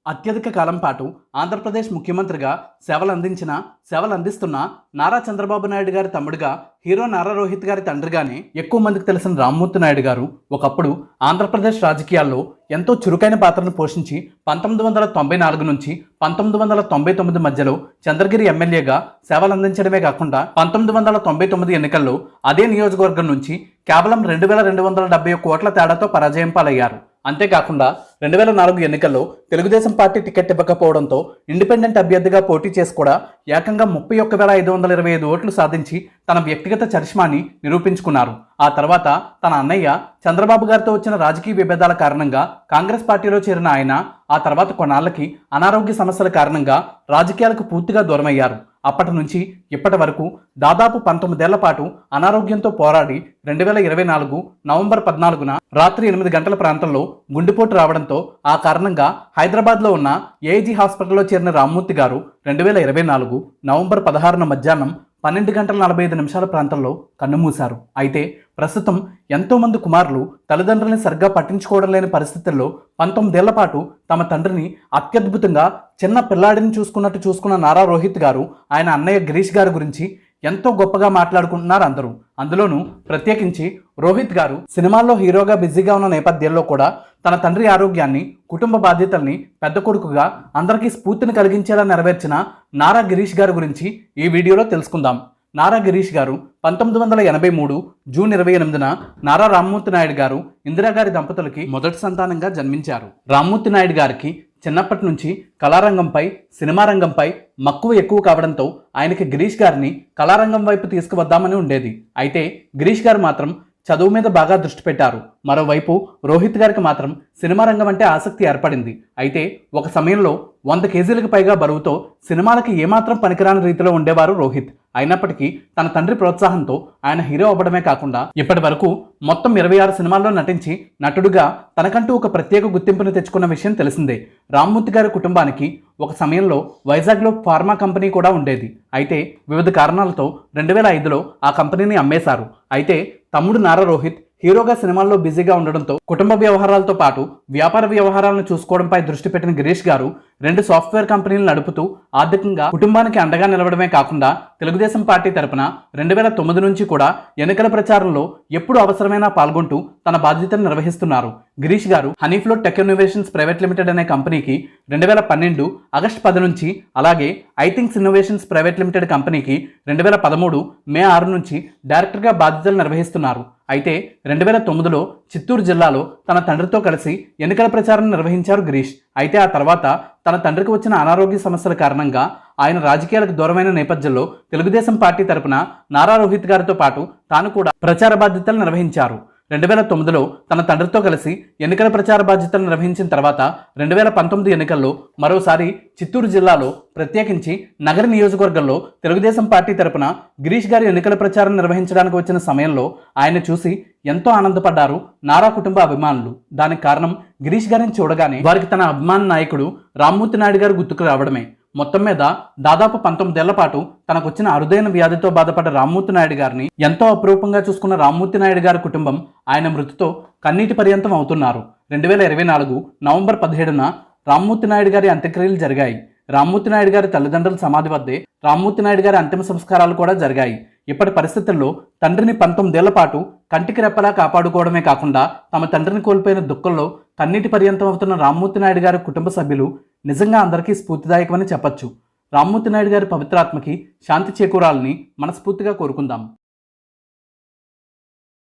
అత్యధిక కాలం పాటు ఆంధ్రప్రదేశ్ ముఖ్యమంత్రిగా సేవలందిస్తున్న నారా చంద్రబాబు నాయుడు గారి తమ్ముడిగా హీరో నారా రోహిత్ గారి తండ్రిగానే ఎక్కువ మందికి తెలిసిన రామ్మూర్తి నాయుడు గారు ఒకప్పుడు ఆంధ్రప్రదేశ్ రాజకీయాల్లో ఎంతో చురుకైన పాత్రను పోషించి 1994 నుంచి 1999 మధ్యలో చంద్రగిరి ఎమ్మెల్యేగా సేవలందించడమే కాకుండా 1999 ఎన్నికల్లో అదే నియోజకవర్గం నుంచి కేవలం 2271 కోట్ల తేడాతో పరాజయం పాలయ్యారు. అంతేకాకుండా 2004 ఎన్నికల్లో తెలుగుదేశం పార్టీ టికెట్ ఇవ్వకపోవడంతో ఇండిపెండెంట్ అభ్యర్థిగా పోటీ చేసి కూడా ఏకంగా 31,525 ఓట్లు సాధించి తన వ్యక్తిగత చరిష్మాని నిరూపించుకున్నారు. ఆ తర్వాత తన అన్నయ్య చంద్రబాబు గారితో వచ్చిన రాజకీయ విభేదాల కారణంగా కాంగ్రెస్ పార్టీలో చేరిన ఆయన ఆ తర్వాత కొన్నాళ్లకి అనారోగ్య సమస్యల కారణంగా రాజకీయాలకు పూర్తిగా దూరమయ్యారు. అప్పటి నుంచి ఇప్పటి వరకు దాదాపు 19 ఏళ్ల పాటు అనారోగ్యంతో పోరాడి 2024 నవంబర్ 14న రాత్రి 8 గంటల ప్రాంతంలో గుండెపోటు రావడంతో ఆ కారణంగా హైదరాబాద్లో ఉన్న ఏఐజీ హాస్పిటల్లో చేరిన రామ్మూర్తి గారు 2024 నవంబర్ 16న మధ్యాహ్నం 12:45 ప్రాంతంలో కన్నుమూశారు. అయితే ప్రస్తుతం ఎంతోమంది కుమారులు తల్లిదండ్రులని సరిగ్గా పట్టించుకోవడం లేని పరిస్థితుల్లో 19 ఏళ్ల పాటు తమ తండ్రిని అత్యద్భుతంగా చిన్న పిల్లాడిని చూసుకున్న నారా రోహిత్ గారు ఆయన అన్నయ్య గిరీష్ గారి గురించి ఎంతో గొప్పగా మాట్లాడుకుంటున్నారు అందరూ. అందులోనూ ప్రత్యేకించి రోహిత్ గారు సినిమాల్లో హీరోగా బిజీగా ఉన్న నేపథ్యంలో కూడా తన తండ్రి ఆరోగ్యాన్ని, కుటుంబ బాధ్యతల్ని పెద్ద కొడుకుగా అందరికీ స్ఫూర్తిని కలిగించేలా నెరవేర్చిన నారా గిరీష్ గారి గురించి ఈ వీడియోలో తెలుసుకుందాం. నారా గిరీష్ గారు 1983 జూన్ 28న నారా రామ్మూర్తి నాయుడు గారు ఇందిరాగారి దంపతులకి మొదటి సంతానంగా జన్మించారు. రామ్మూర్తి నాయుడు గారికి చిన్నప్పటి నుంచి కళారంగంపై, సినిమా రంగంపై మక్కువ ఎక్కువ కావడంతో ఆయనకి గిరీష్ గారిని కళారంగం వైపు తీసుకువద్దామని ఉండేది. అయితే గిరీష్ గారు మాత్రం చదువు మీద బాగా దృష్టి పెట్టారు. మరోవైపు రోహిత్ గారికి మాత్రం సినిమా రంగం అంటే ఆసక్తి ఏర్పడింది. అయితే ఒక సమయంలో 100 కేజీలకు పైగా బరువుతో సినిమాలకి ఏమాత్రం పనికిరాని రీతిలో ఉండేవారు రోహిత్. అయినప్పటికీ తన తండ్రి ప్రోత్సాహంతో ఆయన హీరో అవ్వడమే కాకుండా ఇప్పటి వరకు మొత్తం 26 సినిమాల్లో నటించి నటుడుగా తనకంటూ ఒక ప్రత్యేక గుర్తింపును తెచ్చుకున్న విషయం తెలిసిందే. రామ్మూర్తి గారి కుటుంబానికి ఒక సమయంలో వైజాగ్లో ఫార్మా కంపెనీ కూడా ఉండేది. అయితే వివిధ కారణాలతో 2005లో ఆ కంపెనీని అమ్మేశారు. అయితే తమ్ముడు నారా రోహిత్ హీరోగా సినిమాల్లో బిజీగా ఉండడంతో కుటుంబ వ్యవహారాలతో పాటు వ్యాపార వ్యవహారాలను చూసుకోవడంపై దృష్టి పెట్టిన గిరీష్ గారు 2 సాఫ్ట్వేర్ కంపెనీలు నడుపుతూ ఆర్థికంగా కుటుంబానికి అండగా నిలవడమే కాకుండా తెలుగుదేశం పార్టీ తరపున 2009 నుంచి కూడా ఎన్నికల ప్రచారంలో ఎప్పుడు అవసరమైనా పాల్గొంటూ తన బాధ్యతను నిర్వహిస్తున్నారు. గిరీష్ గారు హనీఫ్లో టెక్ ఇన్నోవేషన్స్ ప్రైవేట్ లిమిటెడ్ అనే కంపెనీకి 2012 ఆగస్టు 10 నుంచి, అలాగే ఐథింక్స్ ఇన్నోవేషన్స్ ప్రైవేట్ లిమిటెడ్ కంపెనీకి 2013 మే 6 నుంచి డైరెక్టర్గా బాధ్యతలు నిర్వహిస్తున్నారు. అయితే 2009లో చిత్తూరు జిల్లాలో తన తండ్రితో కలిసి ఎన్నికల ప్రచారం నిర్వహించారు గిరీష్. అయితే ఆ తర్వాత తన తండ్రికి వచ్చిన అనారోగ్య సమస్యల కారణంగా ఆయన రాజకీయాలకు దూరమైన నేపథ్యంలో తెలుగుదేశం పార్టీ తరపున నారా రోహిత్ గారితో పాటు తాను కూడా ప్రచార బాధ్యతలు నిర్వహించారు. 2009లో తన తండ్రితో కలిసి ఎన్నికల ప్రచార బాధ్యతలు నిర్వహించిన తర్వాత 2019 ఎన్నికల్లో మరోసారి చిత్తూరు జిల్లాలో ప్రత్యేకించి నగర నియోజకవర్గంలో తెలుగుదేశం పార్టీ తరపున గిరీష్ గారి ఎన్నికల ప్రచారం నిర్వహించడానికి వచ్చిన సమయంలో ఆయన చూసి ఎంతో ఆనందపడ్డారు నారా కుటుంబ అభిమానులు. దానికి కారణం గిరీష్ గారిని చూడగానే వారికి తన అభిమాన నాయకుడు రామ్మూర్తి నాయుడు గారు గుర్తుకు రావడమే. మొత్తం మీద దాదాపు 19 ఏళ్ల పాటు తనకొచ్చిన అరుదైన వ్యాధితో బాధపడ్డ రామ్మూర్తి నాయుడు గారిని ఎంతో అపురూపంగా చూసుకున్న రామ్మూర్తి నాయుడు గారి కుటుంబం ఆయన మృతితో కన్నీటి పర్యంతం అవుతున్నారు. 2024 నవంబర్ 17న రామ్మూర్తి నాయుడు గారి అంత్యక్రియలు జరిగాయి. రామ్మూర్తి నాయుడు గారి తల్లిదండ్రుల సమాధి వద్దే రామ్మూర్తి నాయుడు గారి అంతిమ సంస్కారాలు కూడా జరిగాయి. ఇప్పటి పరిస్థితుల్లో తండ్రిని 19 ఏళ్ల పాటు కంటికి రెప్పలా కాపాడుకోవడమే కాకుండా తమ తండ్రిని కోల్పోయిన దుఃఖంలో కన్నీటి పర్యంతం అవుతున్న రామ్మూర్తి నాయుడు గారి కుటుంబ సభ్యులు నిజంగా అందరికీ స్ఫూర్తిదాయకమని చెప్పొచ్చు. రామ్మూర్తి నాయుడు గారి పవిత్రాత్మకి శాంతి చేకూరాలని మనస్ఫూర్తిగా కోరుకుందాం.